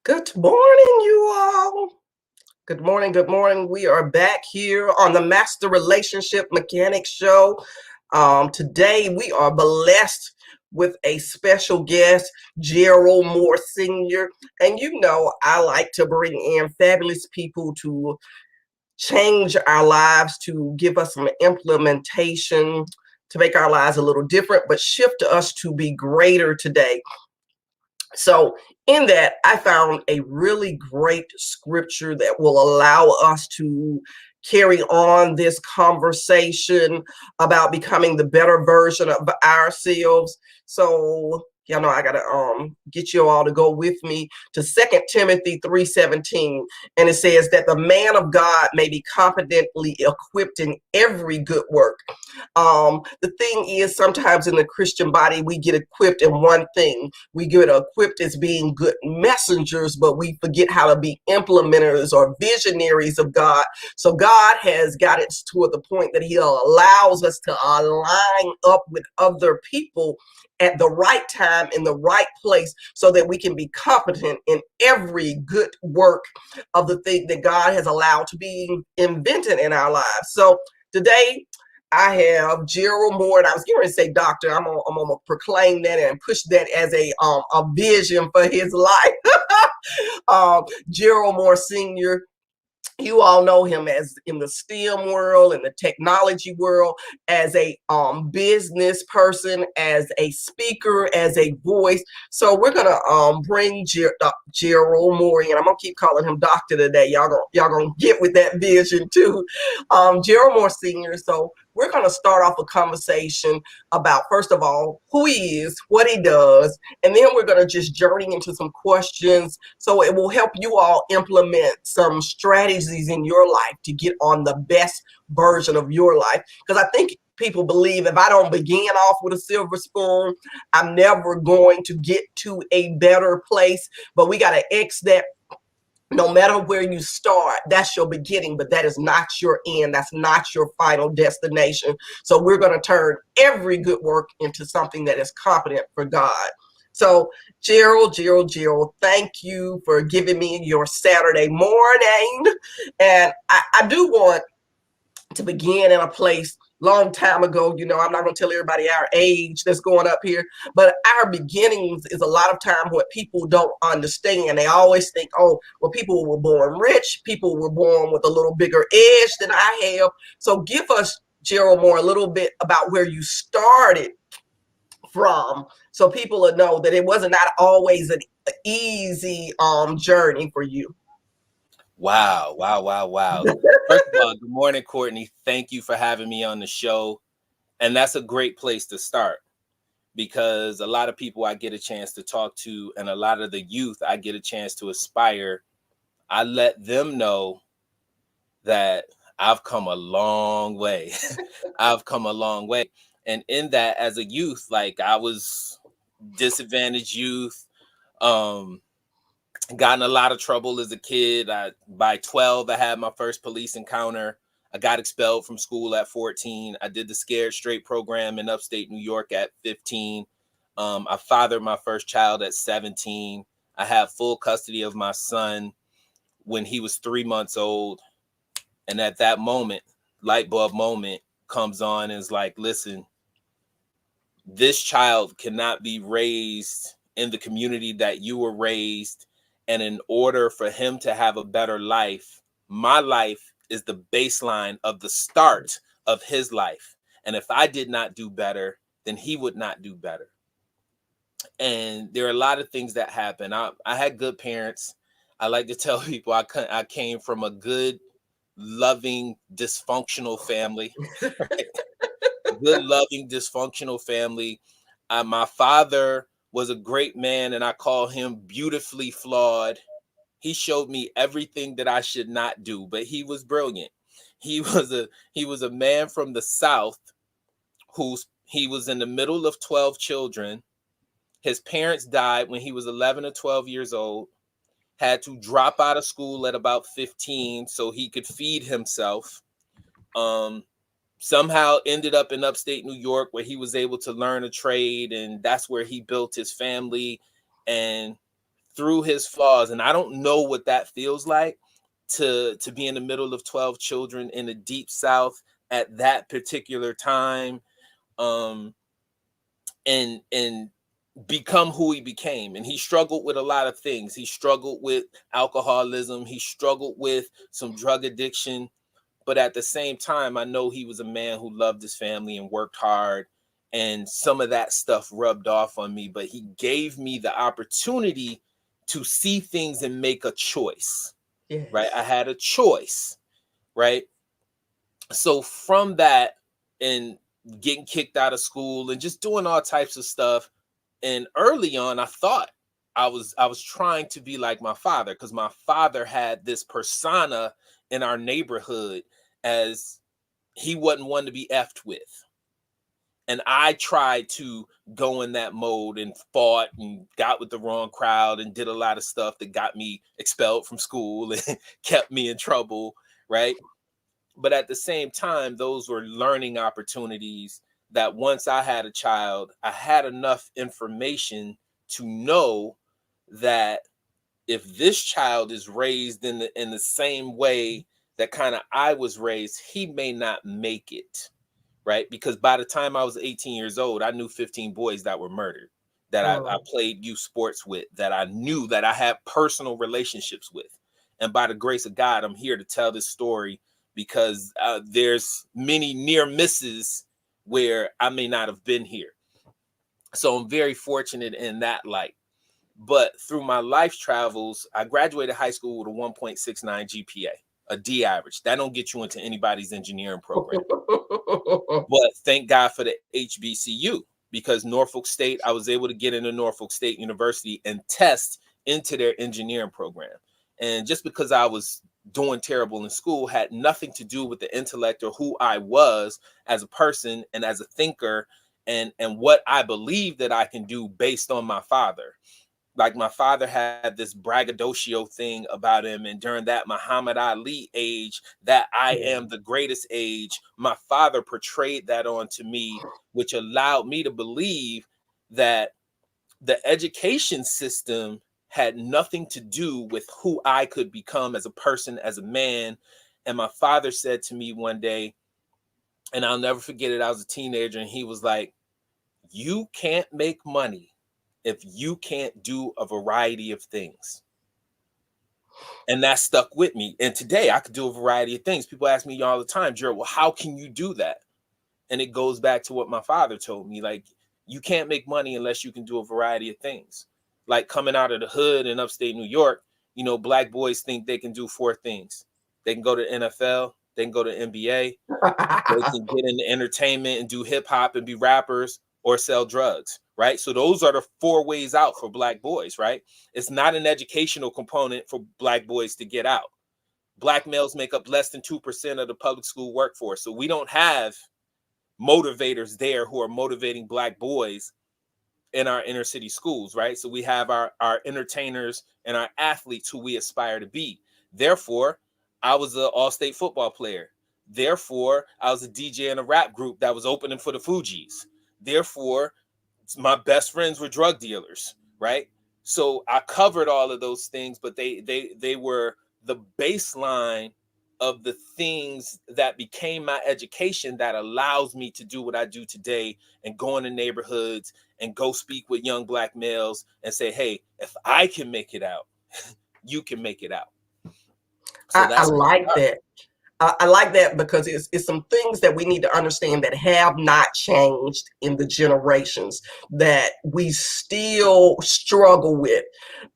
Good morning, you all. Good morning. Good morning. We are back here on the Master Relationship Mechanics Show. Today, we are blessed with a special guest, Gerald Moore Sr. And you know, I like to bring in fabulous people to change our lives, to give us some implementation, to make our lives a little different, but shift us to be greater today. So, in that, I found a really great scripture that will allow us to carry on this conversation about becoming the better version of ourselves. So, y'all know I gotta get you all to go with me to 2 Timothy 3:17, and it says that the man of God may be competently equipped in every good work. The thing is, sometimes in the Christian body, we get equipped in one thing. We get equipped as being good messengers, but we forget how to be implementers or visionaries of God. So God has got it to the point that He allows us to align up with other people at the right time in the right place so that we can be competent in every good work of the thing that God has allowed to be invented in our lives. So today I have Gerald Moore, and I was going to say doctor. I'm gonna proclaim that and push that as a vision for his life. Gerald Moore Sr., you all know him as in the STEM world, in the technology world, as a business person, as a speaker, as a voice. So we're gonna bring Gerald Moore in. I'm gonna keep calling him doctor today. Y'all gonna get with that vision too. Gerald Moore Sr. So we're gonna start off a conversation about, first of all, who he is, what he does, and then we're going to just journey into some questions so it will help you all implement some strategies in your life to get on the best version of your life. Because I think people believe if I don't begin off with a silver spoon, I'm never going to get to a better place. But we got to X that. No matter where you start, that's your beginning, but that is not your end. That's not your final destination. So we're going to turn every good work into something that is competent for God. So Gerald, thank you for giving me your Saturday morning. And I do want to begin in a place long time ago. You know, I'm not going to tell everybody our age that's going up here, but our beginnings is a lot of time what people don't understand. They always think, oh, well, people were born rich, people were born with a little bigger edge than I have. So give us, Gerald Moore, a little bit about where you started from, so people will know that it wasn't not always an easy journey for you. Wow, wow, wow, wow. First of all, good morning, Courtney. Thank you for having me on the show. And that's a great place to start because a lot of people I get a chance to talk to and a lot of the youth I get a chance to aspire, I let them know that I've come a long way. I've come a long way. And in that, as a youth, like I was disadvantaged youth, um, got in a lot of trouble as a kid. By 12, I had my first police encounter. I got expelled from school at 14. I did the Scared Straight program in upstate New York at 15. I fathered my first child at 17. I had full custody of my son when he was 3 months old. And at that moment, light bulb moment comes on and is like, listen, this child cannot be raised in the community that you were raised. And in order for him to have a better life, my life is the baseline of the start of his life. And if I did not do better, then he would not do better. And there are a lot of things that happen. I had good parents. I like to tell people I came from a good, loving, dysfunctional family. Good, loving, dysfunctional family. My father was a great man, and I call him beautifully flawed. He showed me everything that I should not do, but he was brilliant. He was a man from the South he was in the middle of 12 children. His parents died when he was 11 or 12 years old. Had to drop out of school at about 15 so he could feed himself. Um, Somehow ended up in upstate New York where he was able to learn a trade, and that's where he built his family. And through his flaws, and I don't know what that feels like to be in the middle of 12 children in the deep South at that particular time, um, and become who he became. And he struggled with a lot of things. He struggled with alcoholism. He struggled with some drug addiction. But at the same time, I know he was a man who loved his family and worked hard. And some of that stuff rubbed off on me. But he gave me the opportunity to see things and make a choice. Right? I Yes. had a choice. Right? So from that, and getting kicked out of school and just doing all types of stuff, and early on I thought I was trying to be like my father, because my father had this persona in our neighborhood as he wasn't one to be effed with. And I tried to go in that mode and fought and got with the wrong crowd and did a lot of stuff that got me expelled from school and kept me in trouble, right? But at the same time, those were learning opportunities that once I had a child, I had enough information to know that if this child is raised in the same way that kind of I was raised, he may not make it, right? Because by the time I was 18 years old, I knew 15 boys that were murdered, that I Mm. played youth sports with, that I knew, that I had personal relationships with. And by the grace of God, I'm here to tell this story because there's many near misses where I may not have been here. So I'm very fortunate in that light. But through my life travels, I graduated high school with a 1.69 GPA, a D average. That don't get you into anybody's engineering program. But thank God for the HBCU, because Norfolk State, I was able to get into Norfolk State University and test into their engineering program. And just because I was doing terrible in school had nothing to do with the intellect or who I was as a person and as a thinker, and what I believe that I can do based on my father. Like, my father had this braggadocio thing about him, and during that Muhammad Ali age, that I Yeah. am the greatest age, my father portrayed that onto me, which allowed me to believe that the education system had nothing to do with who I could become as a person, as a man. And my father said to me one day, and I'll never forget it, I was a teenager, and he was like, "You can't make money if you can't do a variety of things." And that stuck with me. And today I could do a variety of things. People ask me all the time, Jared, well, how can you do that? And it goes back to what my father told me. Like, you can't make money unless you can do a variety of things. Like, coming out of the hood in upstate New York, black boys think they can do four things. They can go to NFL, they can go to NBA, they can get into entertainment and do hip hop and be rappers, or sell drugs, right? So those are the four ways out for black boys, right? It's not an educational component for black boys to get out. Black males make up less than 2% of the public school workforce. So we don't have motivators there who are motivating black boys in our inner city schools, right? So we have our entertainers and our athletes who we aspire to be. Therefore, I was an all-state football player. Therefore, I was a DJ in a rap group that was opening for the Fugees. Therefore, my best friends were drug dealers, right? So I covered all of those things, but they were the baseline of the things that became my education that allows me to do what I do today and go into neighborhoods and go speak with young black males and say, hey, if I can make it out, you can make it out. So I that's like that. I like that because it's some things that we need to understand that have not changed in the generations that we still struggle with.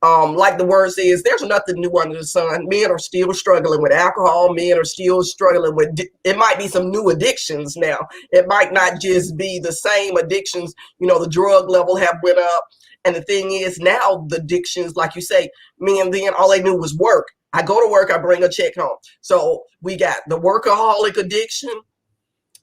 Like the word says, there's nothing new under the sun. Men are still struggling with alcohol. Men are still struggling with, it might be some new addictions now. It might not just be the same addictions. The drug level have went up. And the thing is now the addictions, like you say, men then all they knew was work. I go to work, I bring a check home. So we got the workaholic addiction.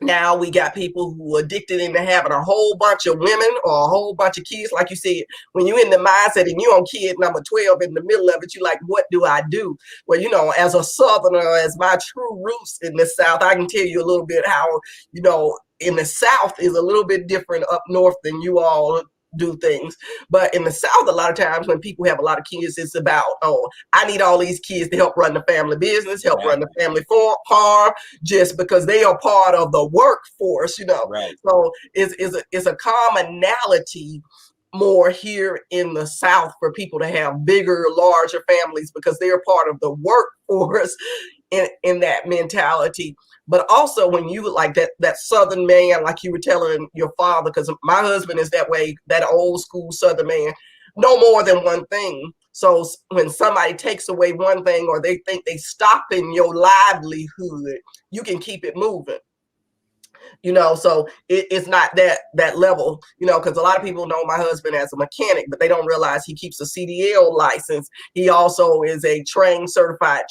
Now we got people who are addicted into having a whole bunch of women or a whole bunch of kids. Like you said, when you're in the mindset and you're on kid number 12 in the middle of it, you're like, what do I do? Well, as a Southerner, as my true roots in the South, I can tell you a little bit how, in the South is a little bit different up north than you all do things. But in the South, a lot of times when people have a lot of kids, it's about, oh, I need all these kids to help run the family business, help run the Exactly. family farm, just because they are part of the workforce, you know. Right. So it's a commonality more here in the South for people to have bigger, larger families because they're part of the workforce in that mentality. But also when you like that Southern man, like you were telling your father, because my husband is that way, that old school Southern man, no more than one thing. So when somebody takes away one thing or they think they stopping your livelihood, you can keep it moving. You know, so it's not that level, you know, because a lot of people know my husband as a mechanic, but they don't realize he keeps a CDL license. He also is a trained certified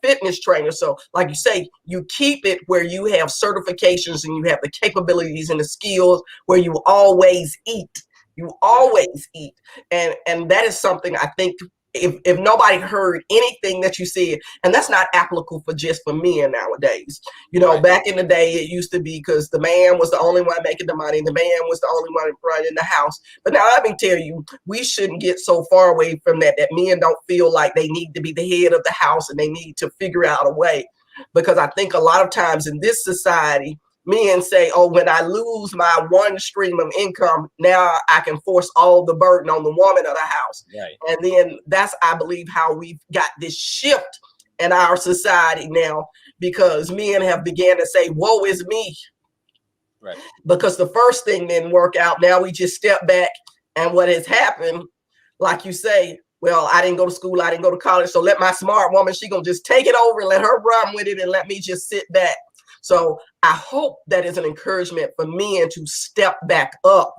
fitness trainer. So like you say, you keep it where you have certifications and you have the capabilities and the skills where you always eat. You Right. always eat. And that is something I think if nobody heard anything that you said, and that's not applicable for just for men nowadays. You know, Right. back in the day, it used to be because the man was the only one making the money, the man was the only one running the house. But now let me tell you, we shouldn't get so far away from that men don't feel like they need to be the head of the house and they need to figure out a way. Because I think a lot of times in this society, men say, oh, when I lose my one stream of income, now I can force all the burden on the woman of the house. Right. And then that's, I believe, how we've got this shift in our society now, because men have began to say, woe is me, Right. because the first thing didn't work out. Now we just step back, and what has happened, like you say, well, I didn't go to school, I didn't go to college, so let my smart woman, she gonna just take it over and let her run with it and let me just sit back. So I hope that is an encouragement for men to step back up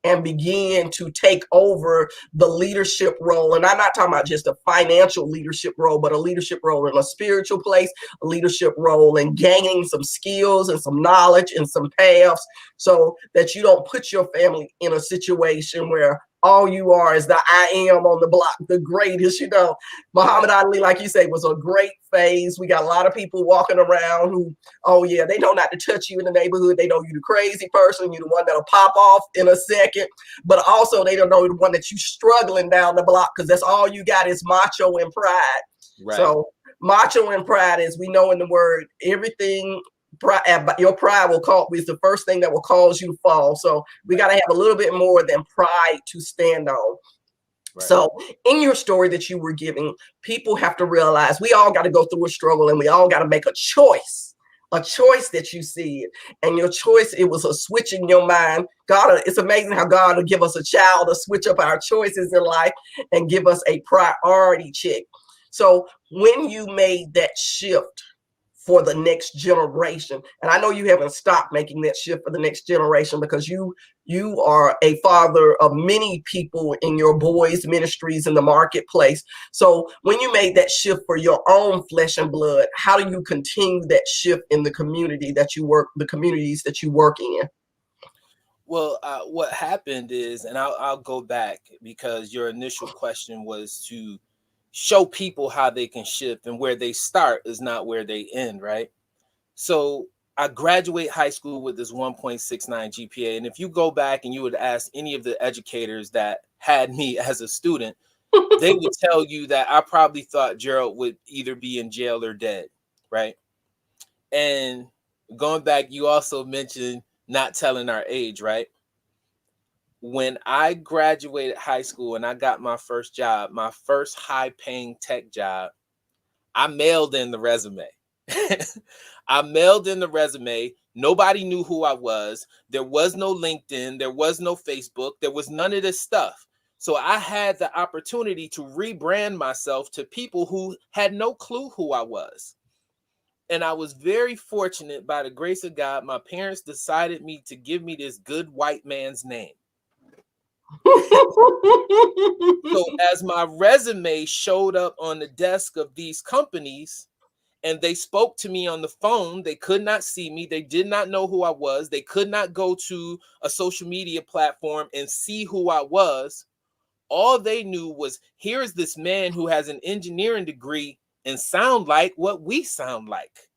and begin to take over the leadership role. And I'm not talking about just a financial leadership role, but a leadership role in a spiritual place, a leadership role in gaining some skills and some knowledge and some paths, so that you don't put your family in a situation where all you are is the I am on the block, the greatest, you know. Muhammad Right. Ali, like you say, was a great phase. We got a lot of people walking around who, oh yeah, they know not to touch you in the neighborhood. They know you the crazy person. You the one that'll pop off in a second. But also they don't know the one that you struggling down the block, because that's all you got is macho and pride. Right. So macho and pride, is we know in the word, everything your pride will call is the first thing that will cause you to fall. So we Right. got to have a little bit more than pride to stand on. Right. So, in your story that you were giving, people have to realize we all got to go through a struggle and we all got to make a choice that you see it. And your choice, it was a switch in your mind. God, it's amazing how God will give us a child to switch up our choices in life and give us a priority check. So, when you made that shift for the next generation, and I know you haven't stopped making that shift for the next generation, because you are a father of many people in your boys ministries in the marketplace. So when you made that shift for your own flesh and blood, how do you continue that shift in the community that you work, the communities that you work in? Well, what happened is, and I'll go back because your initial question was to show people how they can shift, and where they start is not where they end, right? So I graduate high school with this 1.69 GPA. And if you go back and you would ask any of the educators that had me as a student, they would tell you that I probably thought Gerald would either be in jail or dead, right? And going back, you also mentioned not telling our age, right? When I graduated high school and I got my first job, my first high paying tech job, I mailed in the resume. I mailed in the resume. Nobody knew who I was. There was no LinkedIn. There was no Facebook. There was none of this stuff. So I had the opportunity to rebrand myself to people who had no clue who I was. And I was very fortunate, by the grace of God, my parents decided me to give me this good white man's name. So as my resume showed up on the desk of these companies, and they spoke to me on the phone, they could not see me. They did not know who I was. They could not go to a social media platform and see who I was. All they knew was, here's this man who has an engineering degree and sound like what we sound like.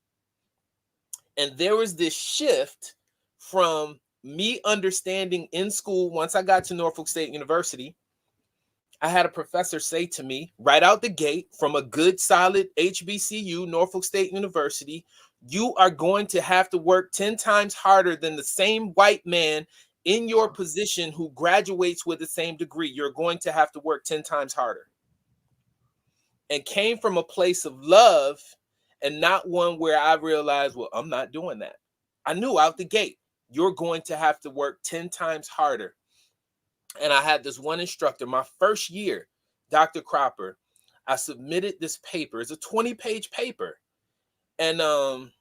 And there was this shift from me understanding in school, once I got to Norfolk State University, I had a professor say to me right out the gate from a good, solid HBCU, Norfolk State University, you are going to have to work 10 times harder than the same white man in your position who graduates with the same degree. You're going to have to work 10 times harder. And came from a place of love and not one where I realized, well, I'm not doing that. I knew out the gate, you're going to have to work 10 times harder. And I had this one instructor, my first year, Dr. Cropper. I submitted this paper. It's a 20-page paper. And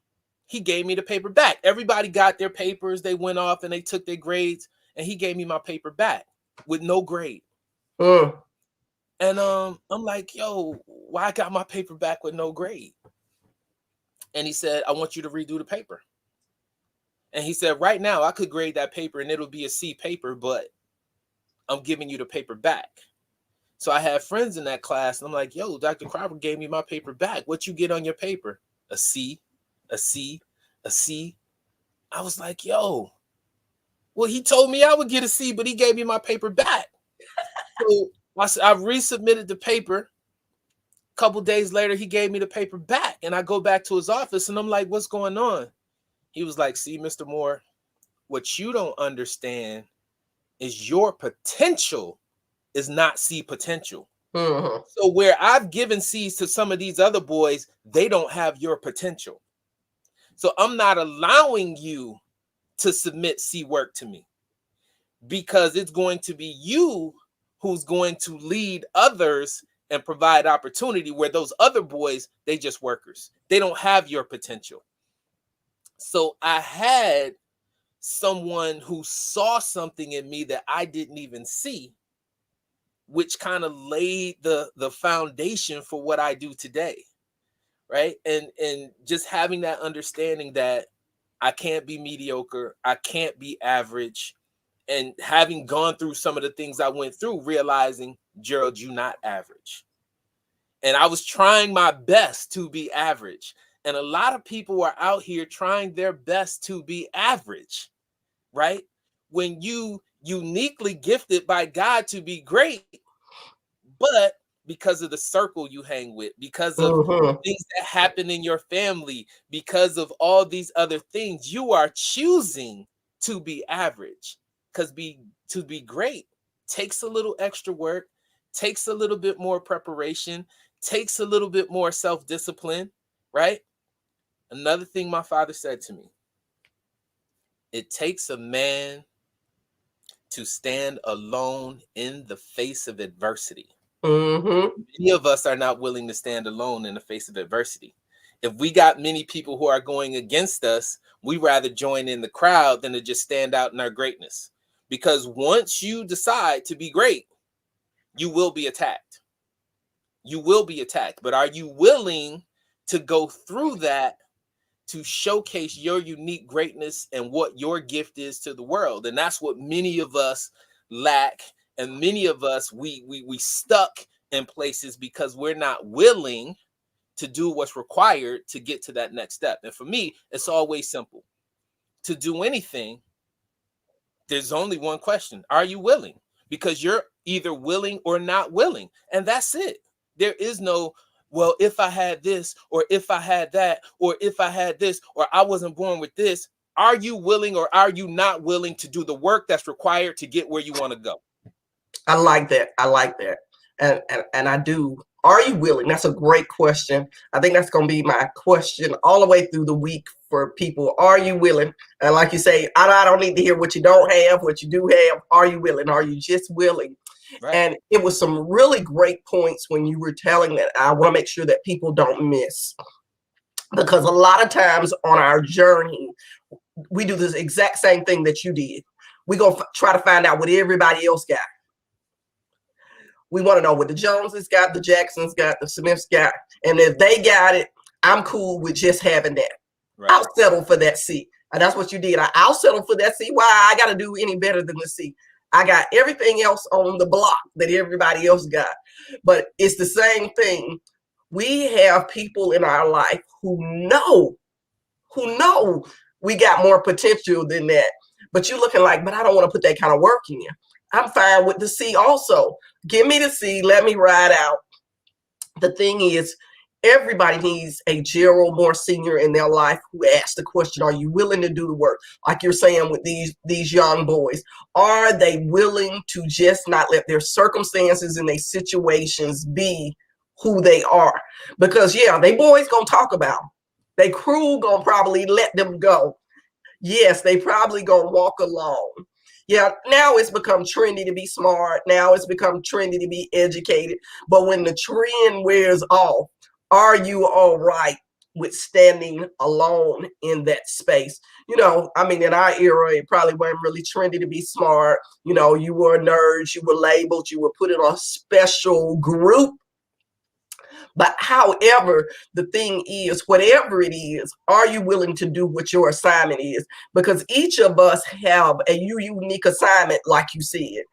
he gave me the paper back. Everybody got their papers. They went off and they took their grades. And he gave me my paper back with no grade. Mm. And I'm like, yo, why I got my paper back with no grade? And he said, I want you to redo the paper. And he said, right now, I could grade that paper and it'll be a C paper, but I'm giving you the paper back. So I had friends in that class, and I'm like, yo, Dr. Cropper gave me my paper back. What you get on your paper? A C, a C, a C. I was like, yo, well, he told me I would get a C, but he gave me my paper back. So I resubmitted the paper. A couple days later, he gave me the paper back, and I go back to his office, and I'm like, what's going on? He was like, see, Mr. Moore, what you don't understand is your potential is not C potential. Mm-hmm. So where I've given C's to some of these other boys, they don't have your potential. So I'm not allowing you to submit C work to me because it's going to be you who's going to lead others and provide opportunity, where those other boys, they just workers. They don't have your potential. So I had someone who saw something in me that I didn't even see, which kind of laid the foundation for what I do today, right? And just having that understanding that I can't be mediocre, I can't be average, and having gone through some of the things I went through, realizing, Gerald, you're not average. And I was trying my best to be average. And a lot of people are out here trying their best to be average, right? When you uniquely gifted by God to be great, but because of the circle you hang with, because of Mm-hmm. things that happen in your family, because of all these other things, you are choosing to be average. Because to be great takes a little extra work, takes a little bit more preparation, takes a little bit more self-discipline, right? Another thing my father said to me, it takes a man to stand alone in the face of adversity. Mm-hmm. Many of us are not willing to stand alone in the face of adversity. If we got many people who are going against us, we rather join in the crowd than to just stand out in our greatness. Because once you decide to be great, you will be attacked. You will be attacked. But are you willing to go through that to showcase your unique greatness and what your gift is to the world? And that's what many of us lack. And many of us, we stuck in places because we're not willing to do what's required to get to that next step. And for me, it's always simple. To do anything, there's only one question. Are you willing? Because you're either willing or not willing. And that's it. There is no, well, if I had this, or if I had that, or if I had this, or I wasn't born with this. Are you willing or are you not willing to do the work that's required to get where you want to go? I like that. I like that. And I do. Are you willing? That's a great question. I think that's going to be my question all the way through the week for people. Are you willing? And like you say, I don't need to hear what you don't have, what you do have. Are you willing? Are you just willing? Right. And it was some really great points when you were telling that I want to make sure that people don't miss. Because a lot of times on our journey, we do this exact same thing that you did. We go try to find out what everybody else got. We want to know what the Joneses got, the Jacksons got, the Smiths got. And if they got it, I'm cool with just having that. Right. I'll settle for that C. And that's what you did. I'll settle for that C. Why? I got to do any better than the C. I got everything else on the block that everybody else got. But it's the same thing. We have people in our life who know we got more potential than that. but you looking like, but I don't want to put that kind of work in. I'm fine with the C also. Give me the C, let me ride out. The thing is, everybody needs a Gerald Moore senior in their life who asks the question, are you willing to do the work? Like you're saying with these young boys, are they willing to just not let their circumstances and their situations be who they are? Because yeah, they boys gonna talk about them. They crew gonna probably let them go. Yes, they probably gonna walk along. Yeah, now it's become trendy to be smart. Now it's become trendy to be educated. But when the trend wears off, are you all right with standing alone in that space? You know, I mean, in our era, it probably wasn't really trendy to be smart. You know, you were a nerd, you were labeled, you were put in a special group. But however, the thing is, whatever it is, are you willing to do what your assignment is? Because each of us have a unique assignment, like you said.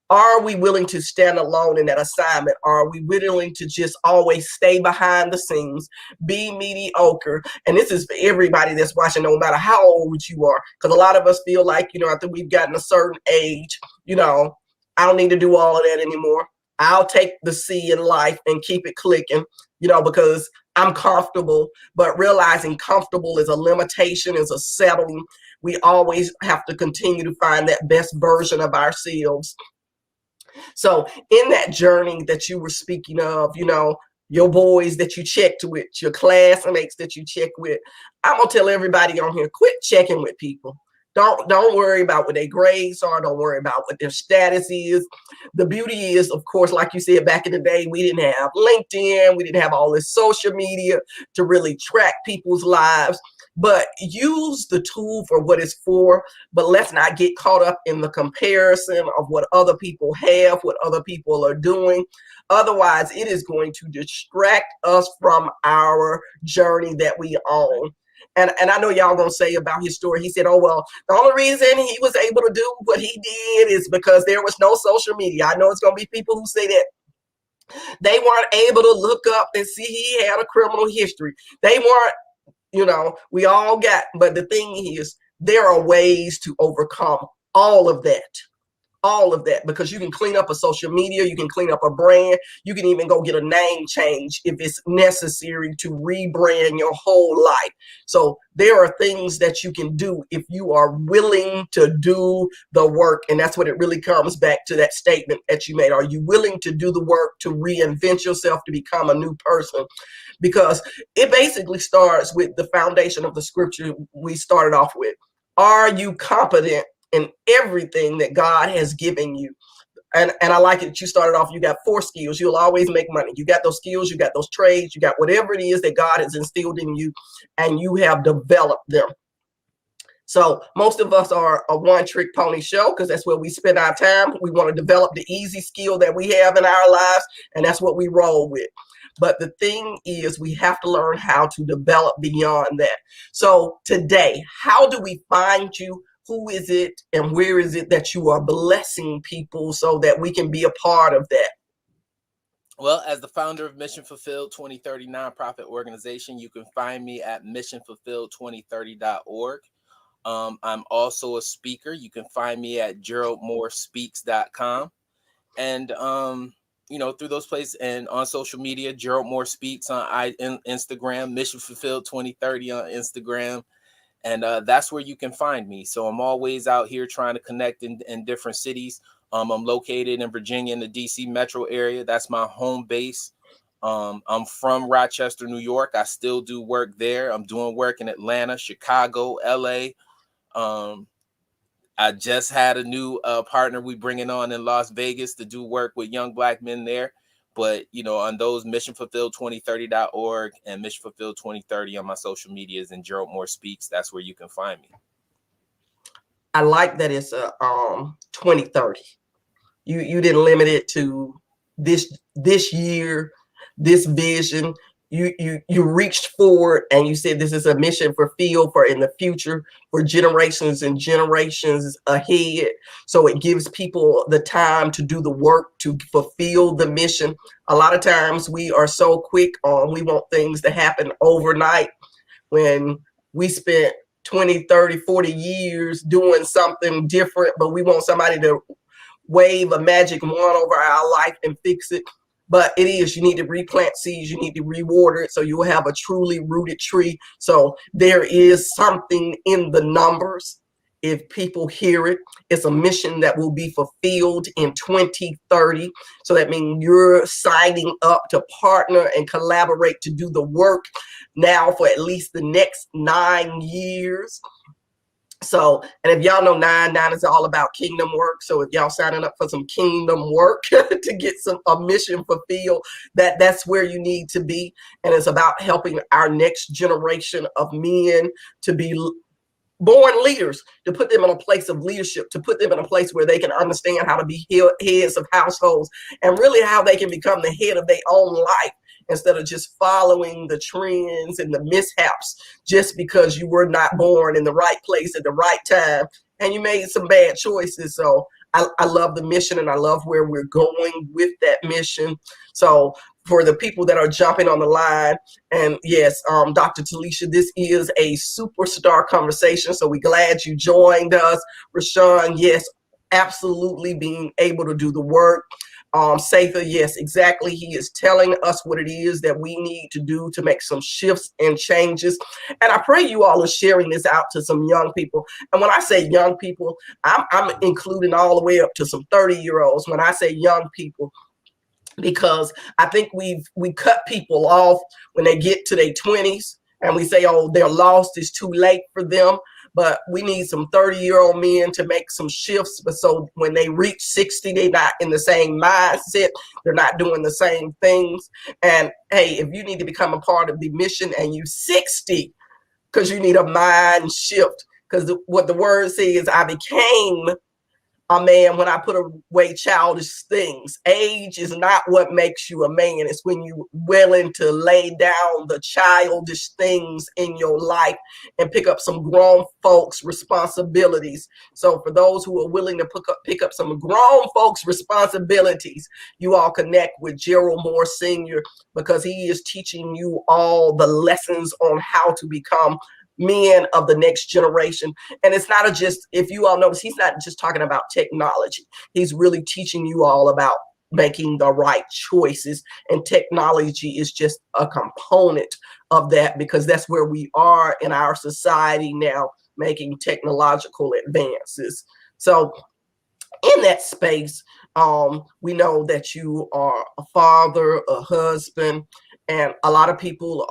Are we willing to stand alone in that assignment? Are we willing to just always stay behind the scenes, be mediocre? And this is for everybody that's watching, no matter how old you are. Because a lot of us feel like, you know, after we've gotten a certain age, you know, I don't need to do all of that anymore. I'll take the C in life and keep it clicking, you know, because I'm comfortable. But realizing comfortable is a limitation, is a settling. We always have to continue to find that best version of ourselves. So in that journey that you were speaking of, you know, your boys that you checked with, your classmates that you check with, I'm gonna tell everybody on here, quit checking with people. Don't worry about what their grades are. Don't worry about what their status is. The beauty is, of course, like you said, back in the day, we didn't have LinkedIn. We didn't have all this social media to really track people's lives. But use the tool for what it's for. But let's not get caught up in the comparison of what other people have, what other people are doing. Otherwise, it is going to distract us from our journey that we own. And I know y'all gonna say about his story. He said, "Oh well, the only reason he was able to do what he did is because there was no social media." I know it's gonna be people who say that they weren't able to look up and see he had a criminal history. They weren't, you know, we all got. But the thing is, there are ways to overcome all of that, all of that, because you can clean up a social media, you can clean up a brand, you can even go get a name change if it's necessary to rebrand your whole life. So there are things that you can do if you are willing to do the work. And that's what it really comes back to, that statement that you made. Are you willing to do the work to reinvent yourself, to become a new person? Because it basically starts with the foundation of the scripture we started off with. Are you competent in everything that God has given you? And I like it that you started off, you got 4 skills. You'll always make money. You got those skills, you got those trades, you got whatever it is that God has instilled in you, and you have developed them. So most of us are a one-trick pony show because that's where we spend our time. We want to develop the easy skill that we have in our lives, and that's what we roll with. But the thing is, we have to learn how to develop beyond that. So today, how do we find you? Who is it and where is it that you are blessing people so that we can be a part of that? Well, as the founder of Mission Fulfilled 2030 nonprofit organization, you can find me at missionfulfilled2030.org. I'm also a speaker. You can find me at geraldmoorespeaks.com. And, you know, through those places and on social media, Gerald Moore Speaks on Instagram, Mission Fulfilled 2030 on Instagram. And that's where you can find me. So I'm always out here trying to connect in different cities. I'm located in Virginia in the DC metro area. That's my home base. I'm from Rochester, New York. I still do work there. I'm doing work in Atlanta, Chicago, LA. I just had a new partner we bringing on in Las Vegas to do work with young Black men there. But, you know, on those, missionfulfilled2030.org and Mission Fulfilled 2030 on my social medias, and Gerald Moore Speaks, that's where you can find me. I like that it's a 2030. You didn't limit it to this year, this vision. You reached forward and you said this is a mission fulfilled for in the future, for generations and generations ahead. So it gives people the time to do the work to fulfill the mission. A lot of times we are so quick on, we want things to happen overnight, when we spent 20, 30, 40 years doing something different, but we want somebody to wave a magic wand over our life and fix it. But it is, you need to replant seeds, you need to rewater it so you will have a truly rooted tree. So there is something in the numbers. If people hear it, it's a mission that will be fulfilled in 2030. So that means you're signing up to partner and collaborate to do the work now for at least the next 9 years. So, and if y'all know, nine is all about kingdom work. So if y'all signing up for some kingdom work to get a mission fulfilled, that's where you need to be. And it's about helping our next generation of men to be born leaders, to put them in a place of leadership, to put them in a place where they can understand how to be heads of households, and really how they can become the head of their own life, instead of just following the trends and the mishaps just because you were not born in the right place at the right time and you made some bad choices. So I love the mission, and I love where we're going with that mission. So for the people that are jumping on the line, and yes, Dr. Talisha, this is a superstar conversation, so we're glad you joined us. Rashawn, yes, absolutely being able to do the work. Satha, yes, exactly. He is telling us what it is that we need to do to make some shifts and changes. And I pray you all are sharing this out to some young people. And when I say young people, I'm including all the way up to some 30-year-olds when I say young people, because I think we cut people off when they get to their 20s, and we say, oh, they're lost, it's too late for them. But we need some 30-year-old men to make some shifts. But so when they reach 60, they're not in the same mindset. They're not doing the same things. And hey, if you need to become a part of the mission and you 60, because you need a mind shift. Because what the word says, I became a man when I put away childish things. Age is not what makes you a man. It's when you're willing to lay down the childish things in your life and pick up some grown folks' responsibilities. So for those who are willing to pick up some grown folks' responsibilities, you all connect with Gerald Moore Sr., because he is teaching you all the lessons on how to become men of the next generation. And it's not just, if you all notice, he's not just talking about technology. He's really teaching you all about making the right choices. And technology is just a component of that, because that's where we are in our society now, making technological advances. So in that space, we know that you are a father, a husband, and a lot of people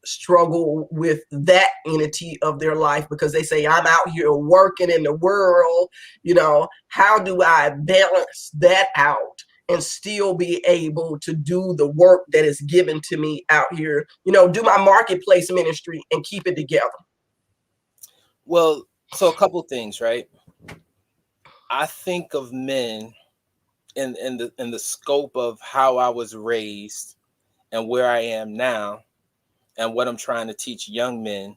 struggle with that entity of their life, because they say, I'm out here working in the world, how do I balance that out and still be able to do the work that is given to me out here, do my marketplace ministry and keep it together? Well, so a couple things, right? I think of men in the scope of how I was raised and where I am now, and what I'm trying to teach young men,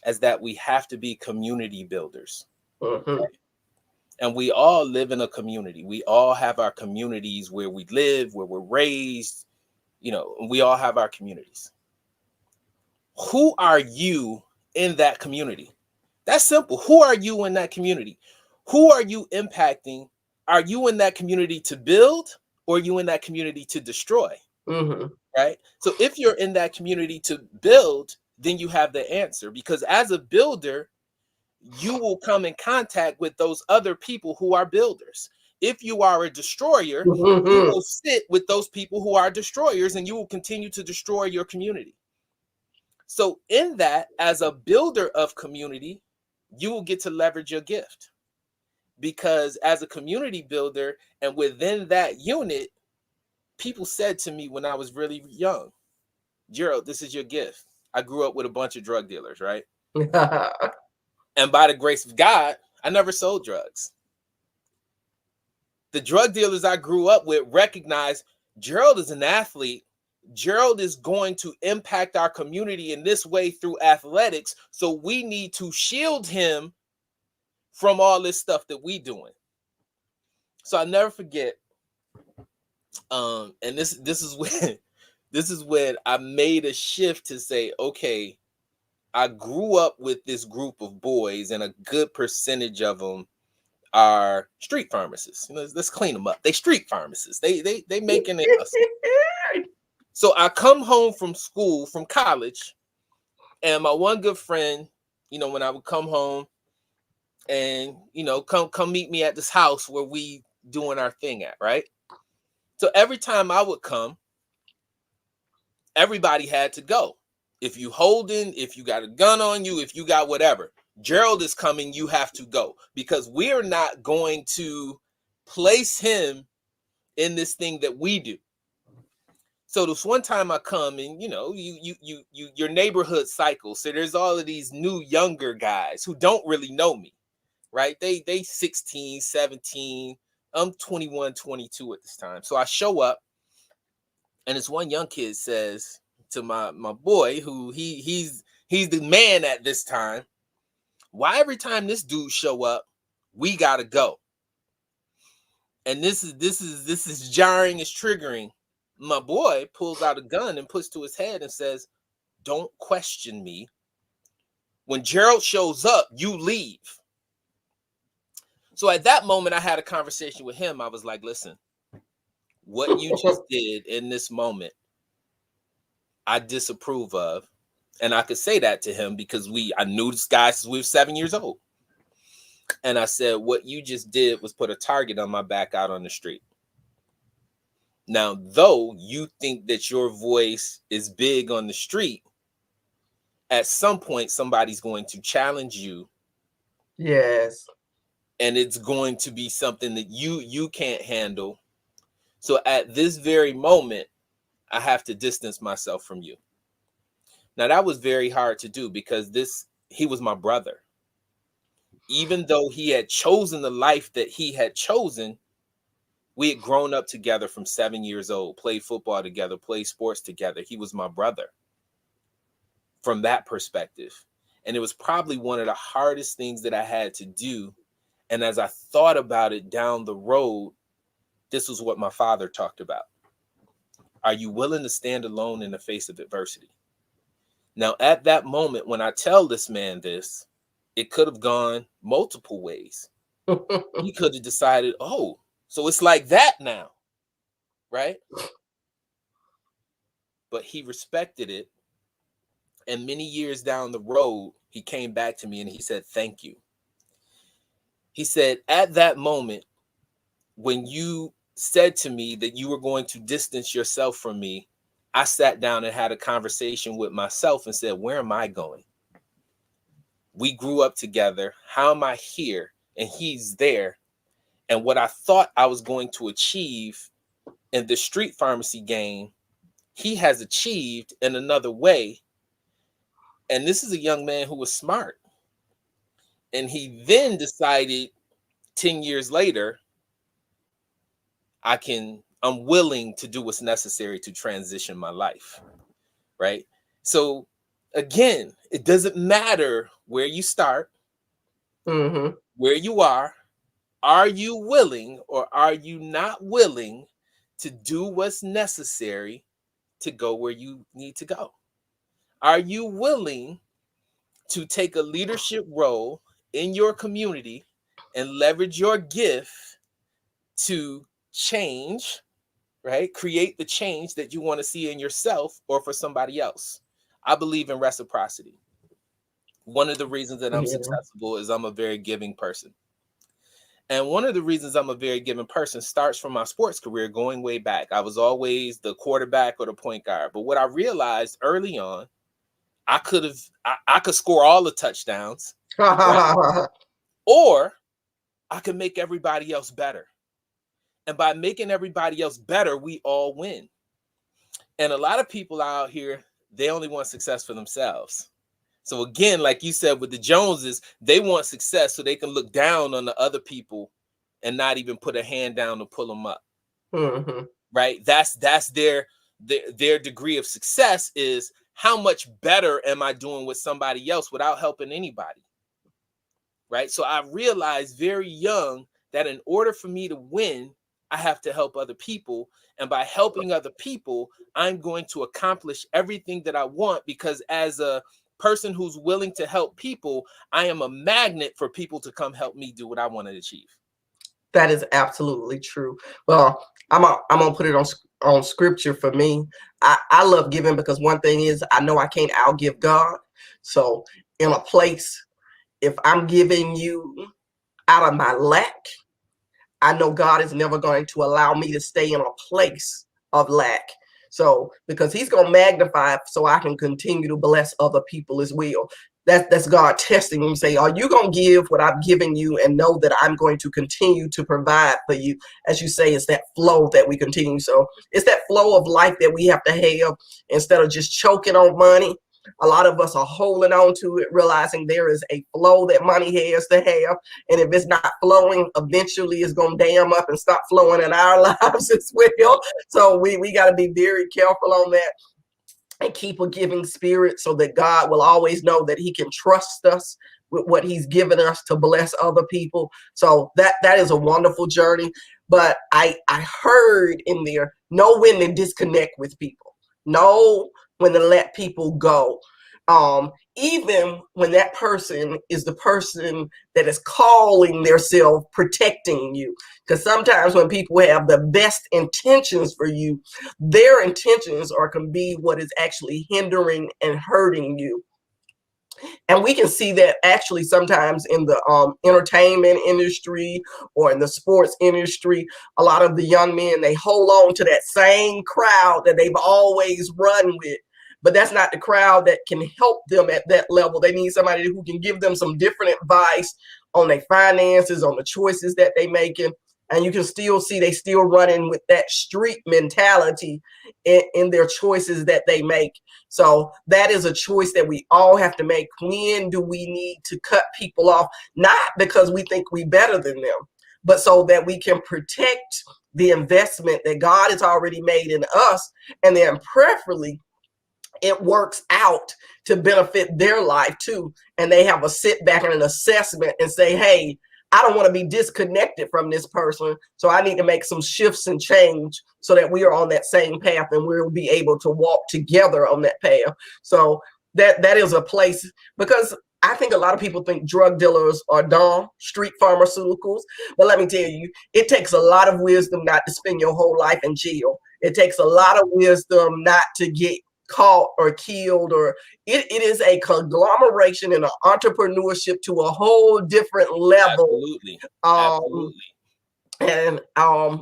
as that we have to be community builders. Mm-hmm. Right? And we all live in a community. We all have our communities where we live, where we're raised, we all have our communities. Who are you in that community? That's simple. Who are you in that community? Who are you impacting? Are you in that community to build, or are you in that community to destroy? Mm-hmm. Right? So if you're in that community to build, then you have the answer, because as a builder, you will come in contact with those other people who are builders. If you are a destroyer, Mm-hmm. you will sit with those people who are destroyers, and you will continue to destroy your community. So in that, as a builder of community, you will get to leverage your gift, because as a community builder and within that unit, people said to me when I was really young, Gerald, this is your gift. I grew up with a bunch of drug dealers, right? And by the grace of God, I never sold drugs. The drug dealers I grew up with recognized Gerald is an athlete. Gerald is going to impact our community in this way through athletics. So we need to shield him from all this stuff that we doing. So I never forget. And this is when I made a shift to say, okay, I grew up with this group of boys, and a good percentage of them are street pharmacists. Let's clean them up. They street pharmacists. They making it hustle. So I come home from school, from college, and my one good friend, when I would come home and come meet me at this house where we doing our thing at, right? So every time I would come, everybody had to go. If you holding, if you got a gun on you, if you got whatever, Gerald is coming, you have to go, because we're not going to place him in this thing that we do. So this one time I come, and your neighborhood cycle. So there's all of these new younger guys who don't really know me, right? They 16, 17, I'm 21, 22 at this time. So I show up, and this one young kid says to my boy, who he's the man at this time, "Why every time this dude show up, we gotta go?" And this is jarring, it's triggering. My boy pulls out a gun and puts to his head and says, "Don't question me. When Gerald shows up, you leave." So at that moment, I had a conversation with him. I was like, "Listen, what you just did in this moment, I disapprove of." And I could say that to him because I knew this guy since we were 7 years old. And I said, "What you just did was put a target on my back out on the street. Now, though you think that your voice is big on the street, at some point somebody's going to challenge you." Yes. And it's going to be something that you can't handle. So at this very moment, I have to distance myself from you. Now, that was very hard to do because he was my brother. Even though he had chosen the life that he had chosen, we had grown up together from 7 years old, played football together, played sports together. He was my brother from that perspective. And it was probably one of the hardest things that I had to do. And as I thought about it down the road, this was what my father talked about. Are you willing to stand alone in the face of adversity? Now, at that moment, when I tell this man this, it could have gone multiple ways. He could have decided, "Oh, so it's like that now," right? But he respected it. And many years down the road, he came back to me and he said, "Thank you." He said, "At that moment, when you said to me that you were going to distance yourself from me, I sat down and had a conversation with myself and said, where am I going? We grew up together. How am I here? And he's there. And what I thought I was going to achieve in the street pharmacy game, he has achieved in another way." And this is a young man who was smart. And he then decided 10 years later, I'm willing to do what's necessary to transition my life, right? So again, it doesn't matter where you start, where you are. Are you willing or are you not willing to do what's necessary to go where you need to go? Are you willing to take a leadership role in your community and leverage your gift to change, right? Create the change that you want to see in yourself or for somebody else. I believe in reciprocity. One of the reasons that I'm successful is I'm a very giving person. And one of the reasons I'm a very giving person starts from my sports career going way back. I was always the quarterback or the point guard. But what I realized early on, I could score all the touchdowns, right? Or I could make everybody else better. And by making everybody else better, we all win. And a lot of people out here, they only want success for themselves. So again, like you said with the Joneses, they want success so they can look down on the other people and not even put a hand down to pull them up. Right? That's their degree of success is how much better am I doing with somebody else without helping anybody? Right? So I realized very young that in order for me to win, I have to help other people. And by helping other people, I'm going to accomplish everything that I want, because as a person who's willing to help people, I am a magnet for people to come help me do what I want to achieve. That is absolutely true. Well, I'm gonna put it on scripture for me. I love giving because one thing is I know I can't outgive God. So in a place, if I'm giving you out of my lack, I know God is never going to allow me to stay in a place of lack. So because he's going to magnify it so I can continue to bless other people as well. That's God testing me, say, are you going to give what I've given you and know that I'm going to continue to provide for you? As you say, it's that flow that we continue. So it's that flow of life that we have to have instead of just choking on money. A lot of us are holding on to it, realizing there is a flow that money has to have. And if it's not flowing, eventually it's going to dam up and stop flowing in our lives as well. So we got to be very careful on that and keep a giving spirit so that God will always know that he can trust us with what he's given us to bless other people. So that is a wonderful journey. But I heard in there, know when to disconnect with people. Know when to let people go. Even when that person is the person that is calling themselves protecting you. Because sometimes when people have the best intentions for you, their intentions are can be what is actually hindering and hurting you. And we can see that actually sometimes in the entertainment industry or in the sports industry. A lot of the young men, they hold on to that same crowd that they've always run with. But that's not the crowd that can help them at that level. They need somebody who can give them some different advice on their finances, on the choices that they making. And you can still see they still running with that street mentality in their choices that they make. So that is a choice that we all have to make. When do we need to cut people off? Not because we think we better than them, but so that we can protect the investment that God has already made in us. And then preferably it works out to benefit their life too. And they have a sit back and an assessment and say, hey, I don't want to be disconnected from this person. So I need to make some shifts and change so that we are on that same path and we'll be able to walk together on that path. So that is a place, because I think a lot of people think drug dealers are dumb, street pharmaceuticals. But let me tell you, it takes a lot of wisdom not to spend your whole life in jail. It takes a lot of wisdom not to get caught or killed, or it is a conglomeration and an entrepreneurship to a whole different level. Absolutely. um Absolutely. and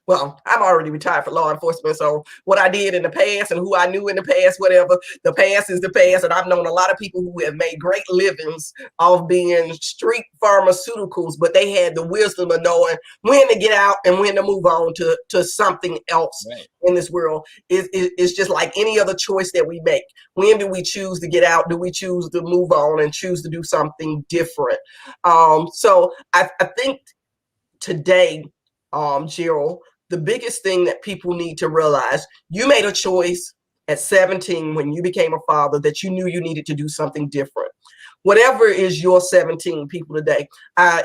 well, I'm already retired for law enforcement. So what I did in the past and who I knew in the past, whatever, the past is the past. And I've known a lot of people who have made great livings off being street pharmaceuticals, but they had the wisdom of knowing when to get out and when to move on to something else Right. in this world. It's just like any other choice that we make. When do we choose to get out? Do we choose to move on and choose to do something different? So I think today, Gerald, the biggest thing that people need to realize, you made a choice at 17 when you became a father that you knew you needed to do something different. Whatever is your 17 people today,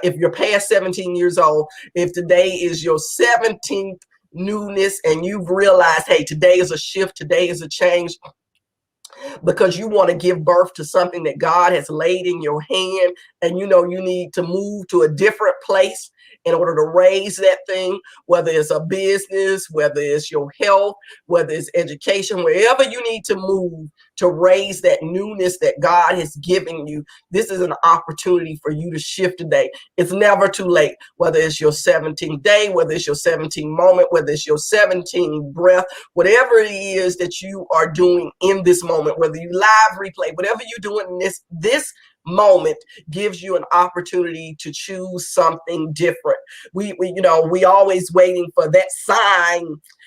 if you're past 17 years old, if today is your 17th newness and you've realized, hey, today is a shift, today is a change, because you want to give birth to something that God has laid in your hand, and you know you need to move to a different place in order to raise that thing, whether it's a business, whether it's your health, whether it's education, wherever you need to move to raise that newness that God has given you. This is an opportunity for you to shift today. It's never too late, whether it's your 17th day, whether it's your 17th moment, whether it's your 17th breath, whatever it is that you are doing in this moment, whether you live replay, whatever you're doing in this moment gives you an opportunity to choose something different. We always waiting for that sign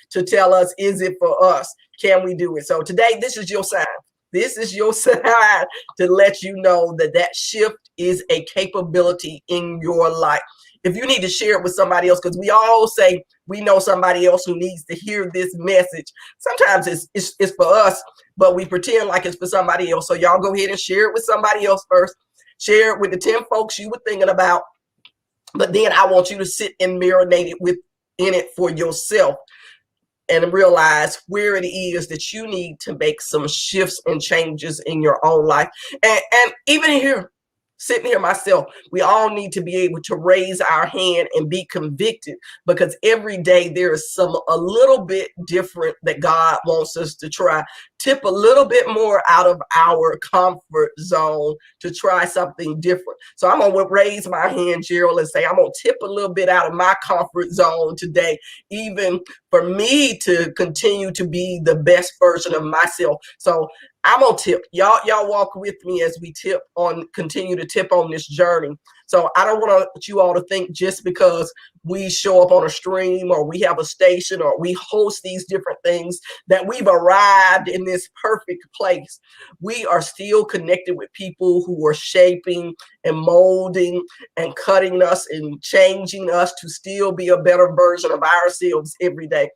to tell us, is it for us? Can we do it? So today, this is your sign. This is your sign to let you know that that shift is a capability in your life. If you need to share it with somebody else, because we all say we know somebody else who needs to hear this message. Sometimes it's for us, but we pretend like it's for somebody else. So y'all go ahead and share it with somebody else first. Share it with the 10 folks you were thinking about. But then I want you to sit and marinate it in it for yourself. and realize where it is that you need to make some shifts and changes in your own life. And even here, sitting here myself, we all need to be able to raise our hand and be convicted, because every day there is a little bit different that God wants us to try. Tip a little bit more out of our comfort zone to try something different. So I'm gonna raise my hand, Gerald, and say I'm gonna tip a little bit out of my comfort zone today, even for me to continue to be the best version of myself. So I'm gonna tip. Y'all walk with me as we continue to tip on this journey. So I don't want you all to think just because we show up on a stream or we have a station or we host these different things that we've arrived in this perfect place. We are still connected with people who are shaping and molding and cutting us and changing us to still be a better version of ourselves every day.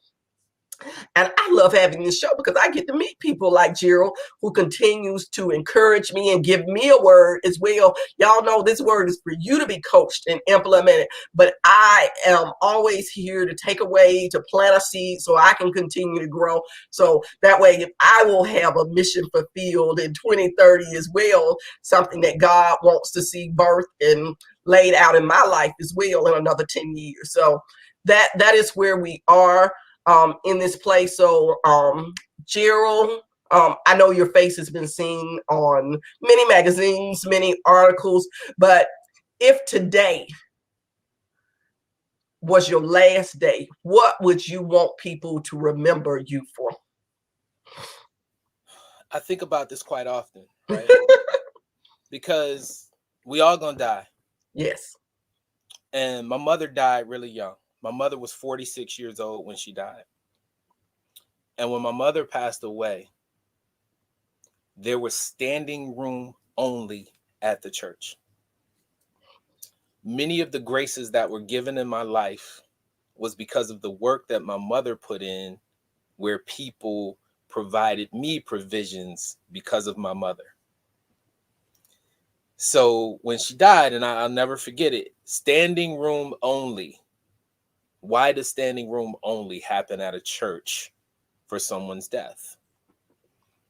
And I love having this show because I get to meet people like Gerald, who continues to encourage me and give me a word as well. Y'all know this word is for you to be coached and implemented, but I am always here to take away, to plant a seed so I can continue to grow. So that way, if I will have a mission fulfilled in 2030 as well, something that God wants to see birthed and laid out in my life as well in another 10 years. So that is where we are in this place. So, Gerald, I know your face has been seen on many magazines, many articles, but if today was your last day, what would you want people to remember you for? I think about this quite often, right? Because we all gonna die. Yes. And my mother died really young. My mother was 46 years old when she died. And when my mother passed away, there was standing room only at the church. Many of the graces that were given in my life was because of the work that my mother put in, where people provided me provisions because of my mother. So when she died, and I'll never forget it, standing room only. Why does standing room only happen at a church for someone's death?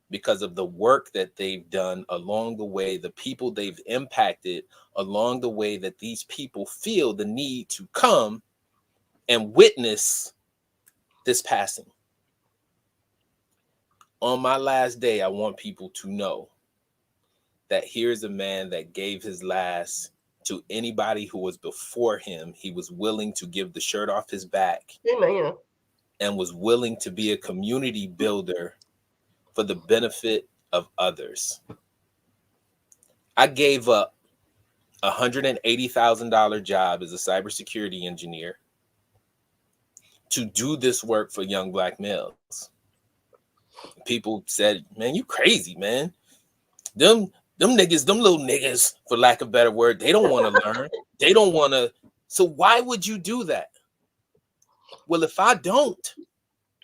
Because of the work that they've done along the way, the people they've impacted along the way, that these people feel the need to come and witness this passing. On my last day, I want people to know that here's a man that gave his last to anybody who was before him. He was willing to give the shirt off his back. Amen. And was willing to be a community builder for the benefit of others. I gave up a $180,000 job as a cybersecurity engineer to do this work for young Black males. People said, man, you crazy, man. Them niggas, them little niggas, for lack of better word, they don't want to learn. They don't want to. So why would you do that? Well, if I don't,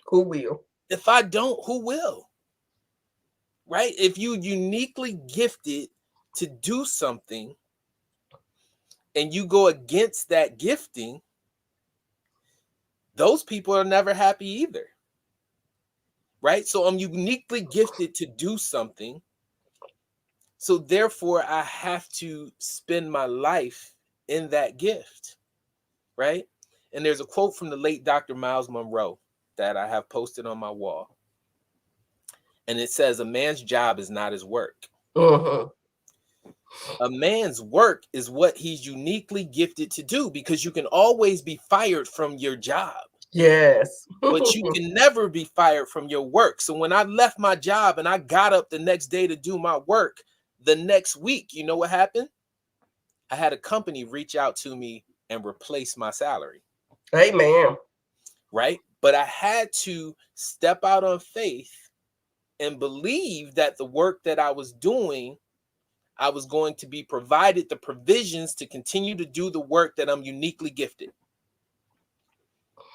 who will? If I don't, who will? Right? If you uniquely gifted to do something and you go against that gifting, those people are never happy either. Right? So I'm uniquely gifted to do something. So therefore, I have to spend my life in that gift. Right? And there's a quote from the late Dr. Miles Monroe that I have posted on my wall. And it says, a man's job is not his work. Uh-huh. A man's work is what he's uniquely gifted to do, because you can always be fired from your job. Yes. But you can never be fired from your work. So when I left my job and I got up the next day to do my work, the next week, you know what happened? I had a company reach out to me and replace my salary. Amen. Right? But I had to step out on faith and believe that the work that I was doing, I was going to be provided the provisions to continue to do the work that I'm uniquely gifted.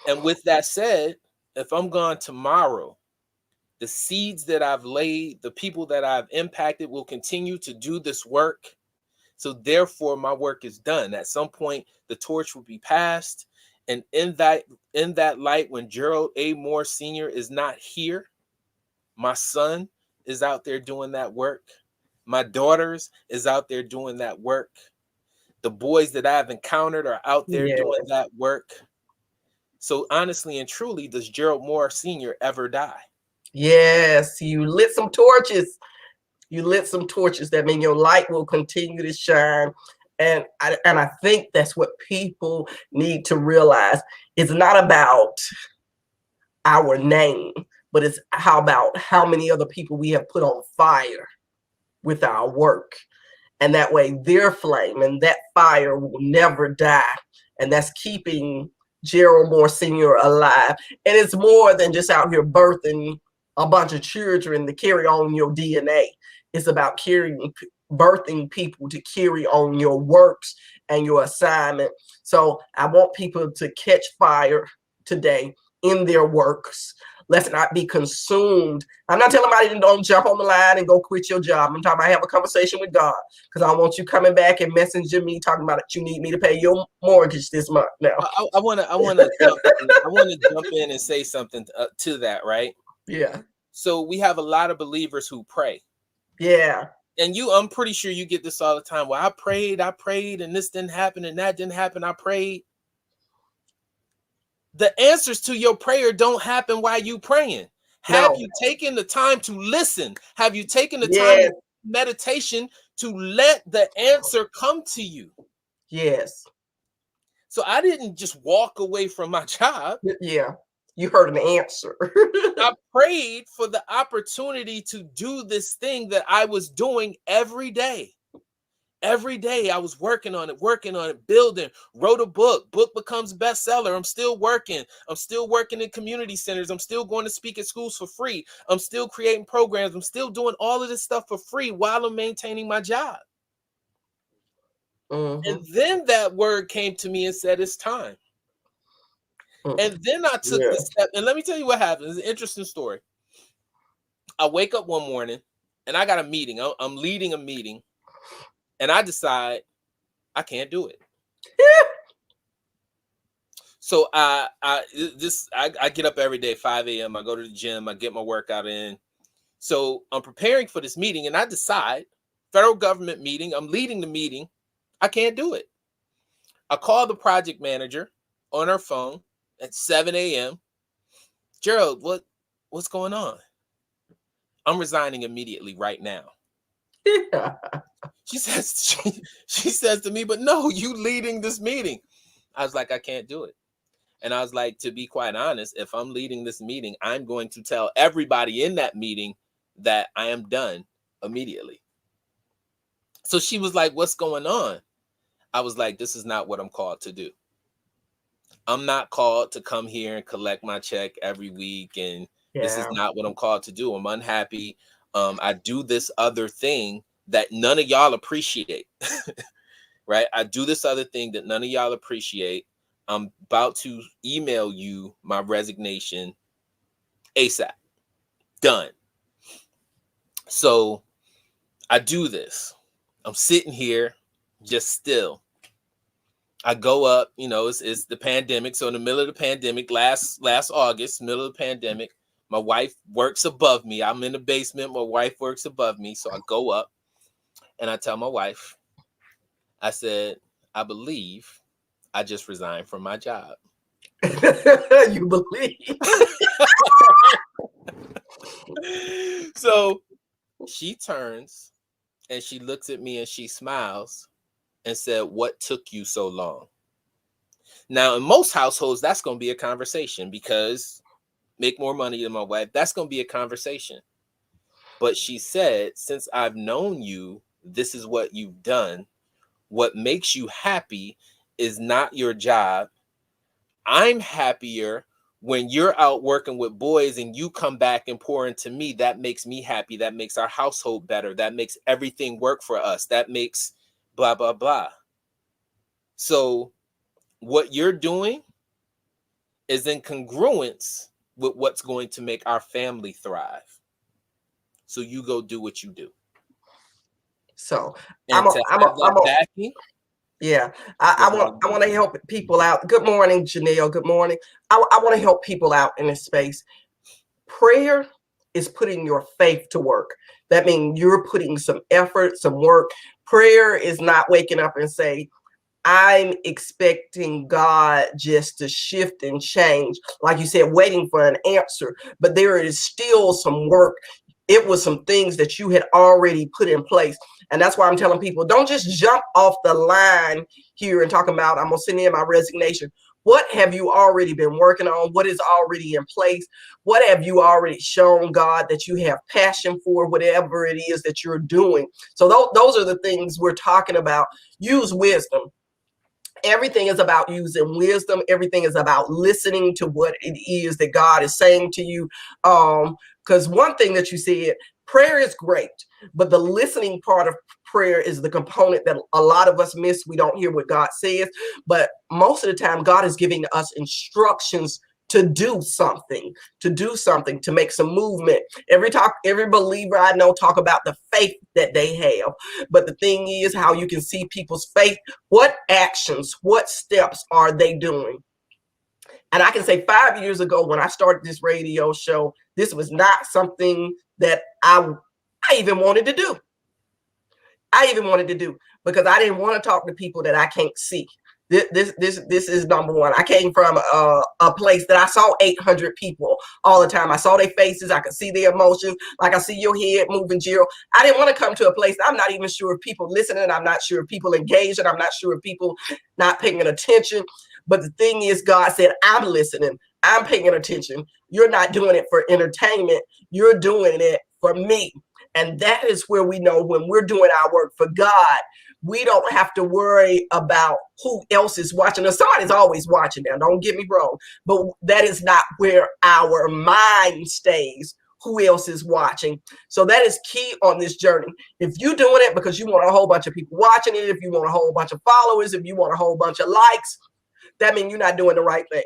And with that said, if I'm gone tomorrow, the seeds that I've laid, the people that I've impacted will continue to do this work. So therefore, my work is done. At some point, the torch will be passed And in that light, when Gerald A. Moore Sr. is not here, my son is out there doing that work. My daughters is out there doing that work. The boys that I've encountered are out there doing Yes. that work. So honestly and truly, does Gerald Moore Sr. ever die? Yes. You lit some torches. You lit some torches. That means your light will continue to shine. And I think that's what people need to realize. It's not about our name, but it's how about how many other people we have put on fire with our work. And that way their flame and that fire will never die. And that's keeping Gerald Moore Sr. alive. And it's more than just out here birthing a bunch of children to carry on your DNA. It's about birthing people to carry on your works and your assignment. So I want people to catch fire today in their works. Let's not be consumed. I'm not telling anybody don't jump on the line and go quit your job. I'm talking about have a conversation with God, because I want you coming back and messaging me talking about it. You need me to pay your mortgage this month now. I want to jump in and say something to that, right? Yeah. So we have a lot of believers who pray. Yeah. And I'm pretty sure you get this all the time. Well, I prayed, and this didn't happen, and that didn't happen. I prayed. The answers to your prayer don't happen while you praying. Have No. you taken the time to listen? Have you taken the time Yes. in meditation to let the answer come to you? Yes. So I didn't just walk away from my job. Yeah. You heard an answer. I prayed for the opportunity to do this thing that I was doing every day. Every day I was working on it, building, wrote a book becomes bestseller. I'm still working in community centers. I'm still going to speak at schools for free. I'm still creating programs. I'm still doing all of this stuff for free while I'm maintaining my job. Mm-hmm. And then that word came to me and said, it's time. Mm-hmm. And then I took Yeah. the step, and let me tell you what happened. It's an interesting story. I wake up one morning and I got a meeting. I'm leading a meeting, and I decide I can't do it. So I get up every day, 5 a.m. I go to the gym, I get my workout in. So I'm preparing for this meeting, and I decide, federal government meeting, I'm leading the meeting, I can't do it. I call the project manager on her phone at 7 a.m. Gerald, what's going on? I'm resigning immediately right now. Yeah. She says, she says to me, but no, you leading this meeting. I was like, I can't do it. And I was like, to be quite honest, if I'm leading this meeting, I'm going to tell everybody in that meeting that I am done immediately. So she was like, what's going on? I was like, this is not what I'm called to do. I'm not called to come here and collect my check every week. And this is Yeah. not what I'm called to do. I'm unhappy. I do this other thing that none of y'all appreciate. Right? I do this other thing that none of y'all appreciate. I'm about to email you my resignation ASAP. Done. So I do this. I'm sitting here just still. I go up, it's the pandemic. So in the middle of the pandemic, last August, middle of the pandemic, my wife works above me. I'm in the basement. My wife works above me. So I go up and I tell my wife, I said, I believe I just resigned from my job. You believe? So she turns and she looks at me and she smiles and said, what took you so long? Now, in most households, that's going to be a conversation because make more money than my wife. That's going to be a conversation. But she said, since I've known you, this is what you've done. What makes you happy is not your job. I'm happier when you're out working with boys and you come back and pour into me. That makes me happy. That makes our household better. That makes everything work for us. That makes blah, blah, blah. So what you're doing is in congruence with what's going to make our family thrive. So you go do what you do. So And to have that backing, Yeah, Go I ahead. want to help people out. Good morning, Janelle. Good morning. I want to help people out in this space. Prayer is putting your faith to work. That means you're putting some effort, some work. Prayer is not waking up and say, I'm expecting God just to shift and change, like you said, waiting for an answer. But there is still some work. It was some things that you had already put in place. And that's why I'm telling people don't just jump off the line here and talking about, I'm going to send in my resignation. What have you already been working on? What is already in place? What have you already shown God that you have passion for, whatever it is that you're doing? So those are the things we're talking about. Use wisdom. Everything is about using wisdom. Everything is about listening to what it is that God is saying to you. Because one thing that you said, prayer is great, but the listening part of prayer is the component that a lot of us miss. We don't hear what God says, but most of the time, God is giving us instructions to do something, to make some movement. Every believer I know talk about the faith that they have. But the thing is how you can see people's faith. What actions, what steps are they doing? And I can say 5 years ago when I started this radio show, this was not something that I even wanted to do. I even wanted to do because I didn't want to talk to people that I can't see. This is number one. I came from a place that I saw 800 people all the time. I saw their faces. I could see their emotions. Like I see your head moving, Jill. I didn't want to come to a place. I'm not even sure if people listening. I'm not sure if people engaged. And I'm not sure if people not paying attention. But the thing is, God said, I'm listening. I'm paying attention. You're not doing it for entertainment. You're doing it for me. And that is where we know when we're doing our work for God, we don't have to worry about who else is watching us. Somebody's always watching now, don't get me wrong, but that is not where our mind stays. Who else is watching? So that is key on this journey. If you're doing it because you want a whole bunch of people watching it, if you want a whole bunch of followers, if you want a whole bunch of likes, that means you're not doing the right thing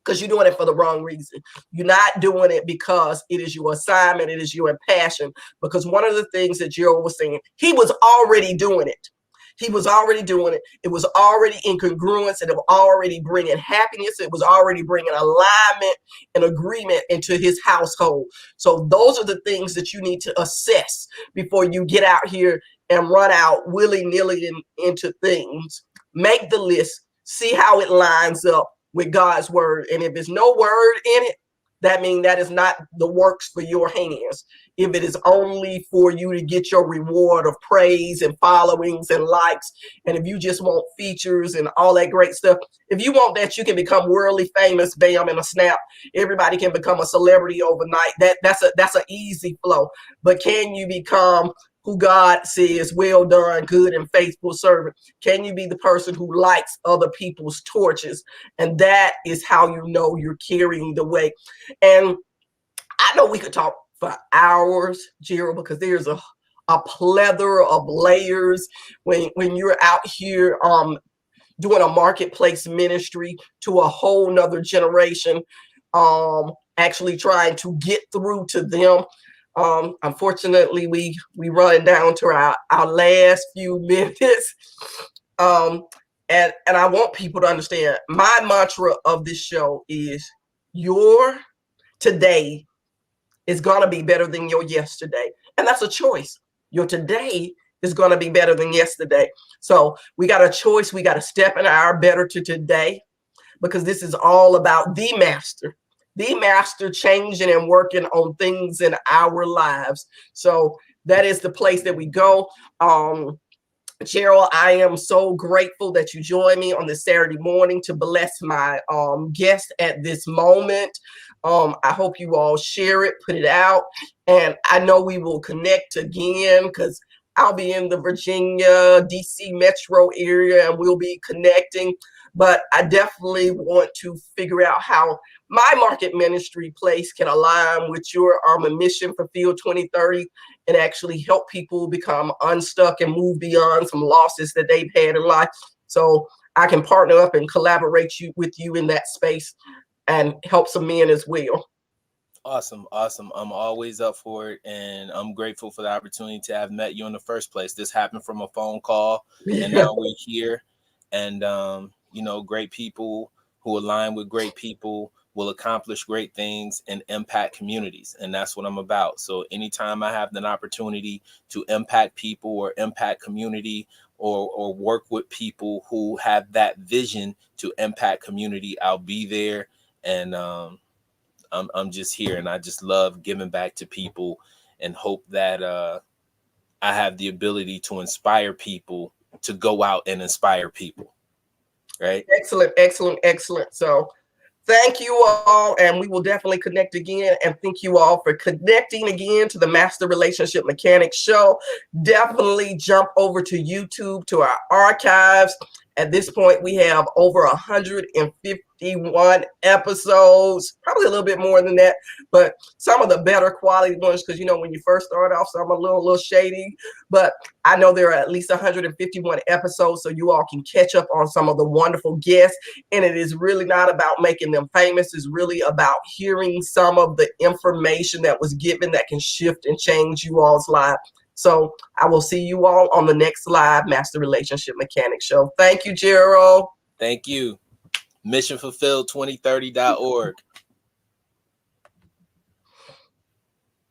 because you're doing it for the wrong reason. You're not doing it because it is your assignment, it is your passion. Because one of the things that Joe was saying, he was already doing it. He was already doing it. It was already in congruence, and it was already bringing happiness. It was already bringing alignment and agreement into his household. So those are the things that you need to assess before you get out here and run out willy-nilly into things. Make the list, see how it lines up with God's word. And if there's no word in it, that means that is not the works for your hands. If it is only for you to get your reward of praise and followings and likes, and if you just want features and all that great stuff, if you want that, you can become worldly famous, bam, in a snap. Everybody can become a celebrity overnight. That's an easy flow. But can you become who God says, well done, good and faithful servant? Can you be the person who lights other people's torches? And that is how you know you're carrying the weight. And I know we could talk for hours, Gerald, because there's a plethora of layers when you're out here doing a marketplace ministry to a whole nother generation, actually trying to get through to them. Unfortunately, we run down to our last few minutes. Um, and I want people to understand my mantra of this show is your today is going to be better than your yesterday. And that's a choice. Your today is going to be better than yesterday. So we got a choice. We got to step in our better to today because this is all about the master changing and working on things in our lives. So that is the place that we go. Cheryl, I am so grateful that you joined me on this Saturday morning to bless my guest at this moment. I hope you all share it, put it out, and I know we will connect again because I'll be in the Virginia, DC metro area and we'll be connecting. But I definitely want to figure out how my market ministry place can align with your mission for Field 2030 and actually help people become unstuck and move beyond some losses that they've had in life. So I can partner up and collaborate with you in that space and help some men as well. Awesome, awesome. I'm always up for it, and I'm grateful for the opportunity to have met you in the first place. This happened from a phone call, and now we're here. And great people who align with great people will accomplish great things and impact communities, and that's what I'm about. So anytime I have an opportunity to impact people or impact community, or work with people who have that vision to impact community, I'll be there. And I'm just here, and I just love giving back to people, and hope that I have the ability to inspire people to go out and inspire people. Right. Excellent, excellent, excellent. So thank you all, and we will definitely connect again. And thank you all for connecting again to the Master Relationship Mechanics Show. Definitely jump over to YouTube, to our archives. At this point, we have over 151 episodes, probably a little bit more than that, but some of the better quality ones, because when you first start off, some are a little shady. But I know there are at least 151 episodes, so you all can catch up on some of the wonderful guests. And it is really not about making them famous. It's really about hearing some of the information that was given that can shift and change you all's life. So I will see you all on the next live Master Relationship Mechanics Show. Thank you, Gerald. Thank you. Missionfulfilled2030.org.